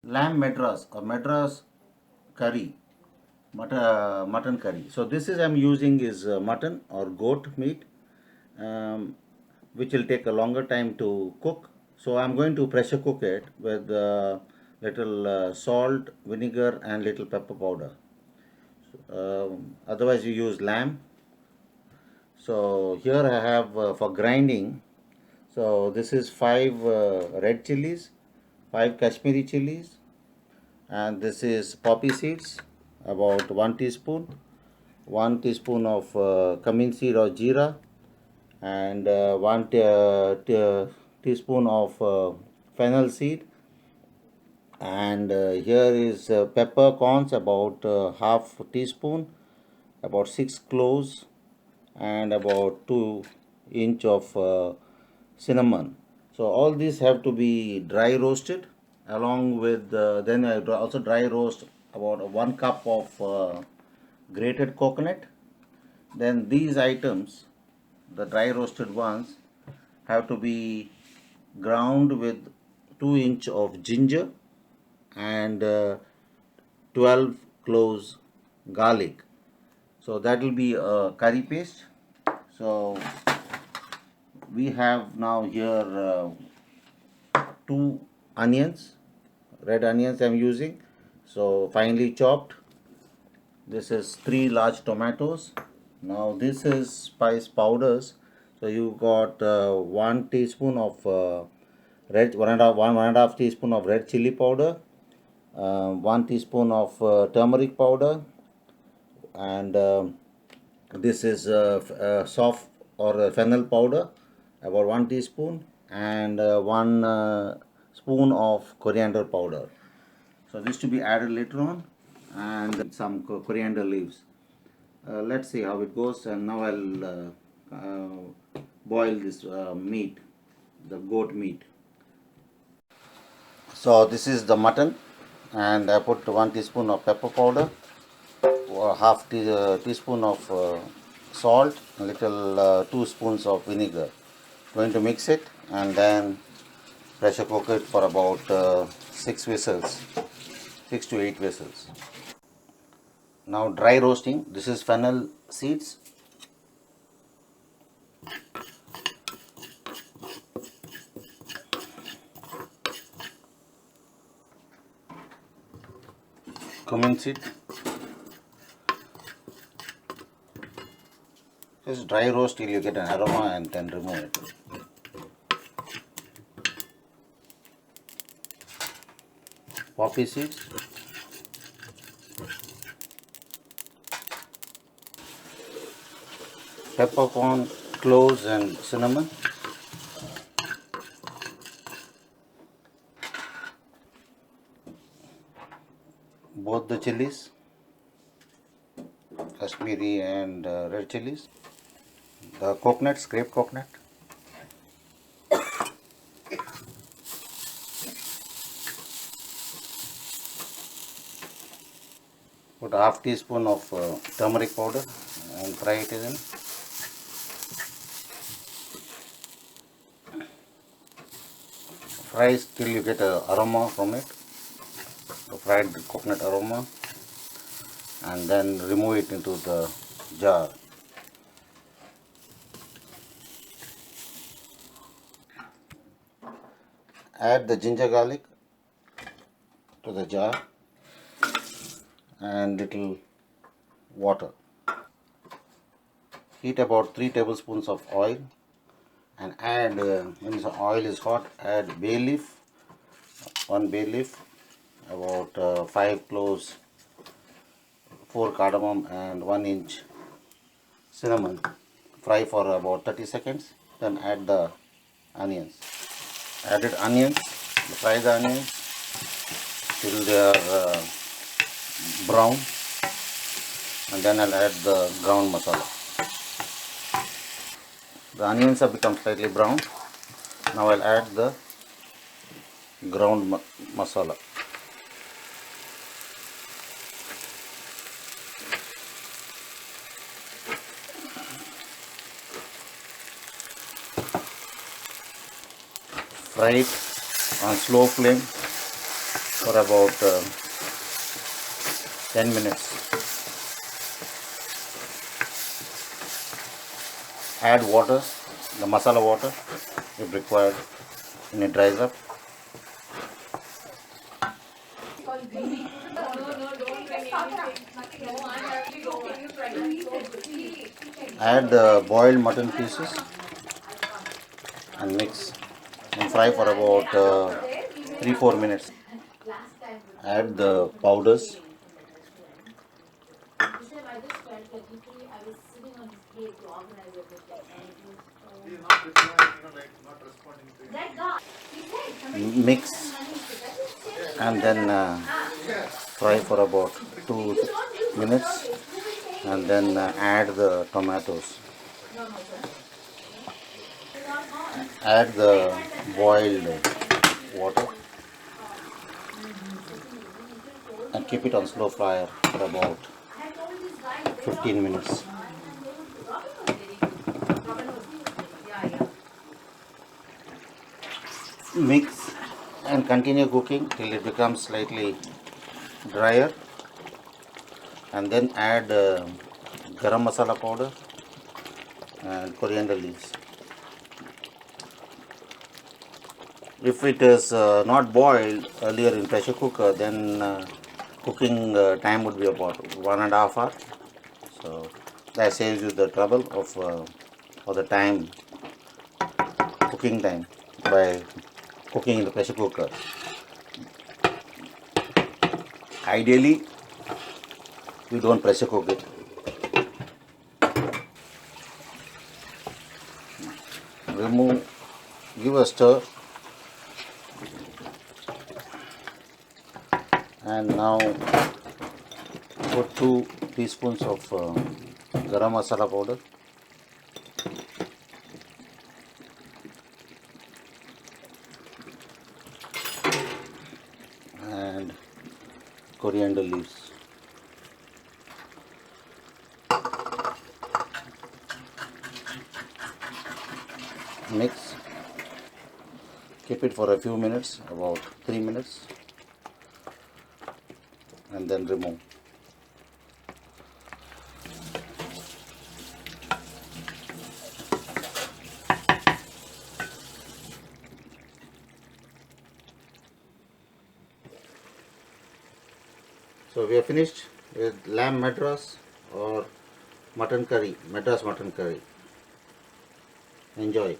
lamb madras or madras curry, mutton curry. So this is I'm using is mutton or goat meat, um, which will take a longer time to cook. So I'm going to pressure cook it with little salt, vinegar, and little pepper powder. Otherwise, you use lamb. So here I have for grinding. So this is five red chilies, five Kashmiri chilies, and this is poppy seeds, about 1 teaspoon, 1 teaspoon of cumin seed or jeera, and teaspoon of fennel seed, and here is peppercorns, about half teaspoon, about 6 cloves, and about 2 inch of cinnamon. So all these have to be dry roasted, along with then I also dry roast about 1 cup of grated coconut. Then these items, the dry roasted ones, have to be ground with 2 inch of ginger and 12 cloves garlic. So that will be a curry paste. So we have now here 2 onions, red onions I'm using, so finely chopped. This is 3 large tomatoes. Now this is spice powders. So you got 1 teaspoon of red, one and a half teaspoon of red chili powder, 1 teaspoon of turmeric powder, and this is soft or fennel powder, about 1 teaspoon, and 1 spoon of coriander powder. So this to be added later on, and some coriander leaves. Let's see how it goes. And now I'll boil this meat, the goat meat. So this is the mutton, and I put 1 teaspoon of pepper powder, half teaspoon of salt, a little 2 spoons of vinegar. Going to mix it and then pressure cook it for about 6 whistles, 6 to 8 whistles. Now dry roasting. This is fennel seeds. Cumin seed. Just dry roast till you get an aroma and then remove it. Poppy seeds. Peppercorn, cloves, and cinnamon. Both the chilies, Kashmiri and red chilies. The coconut, scraped coconut. Put a half teaspoon of turmeric powder and fry it in. Fry till you get an aroma from it, the fried coconut aroma, and then remove it into the jar. Add the ginger garlic to the jar and little water. Heat about 3 tablespoons of oil and add, when the oil is hot, add bay leaf, 1 bay leaf, about 5 cloves, 4 cardamom, and 1 inch cinnamon. Fry for about 30 seconds. Then add the onions. Added onions, fry the onions till they are brown, and then I'll add the ground masala. The onions have become slightly brown. Now I'll add the ground masala. Fry it on slow flame for about 10 minutes. Add water, the masala water if required, when it dries up. Add the boiled mutton pieces and mix and fry for about 3-4 minutes. Add the powders. Mix and then fry for about 2 minutes and then add the tomatoes. Add the boiled water and keep it on slow fire for about 15 minutes. Mix and continue cooking till it becomes slightly drier, and then add garam masala powder and coriander leaves. If it is not boiled earlier in pressure cooker, then cooking time would be about 1.5 hours. So that saves you the trouble of or the time, cooking time, by cooking in the pressure cooker. Ideally, we don't pressure cook it. Remove, give a stir, and now put 2 teaspoons of garam masala powder, and coriander leaves. Mix, keep it for a few minutes, about 3 minutes, and then remove. So we are finished with lamb madras or mutton curry, madras mutton curry. Enjoy.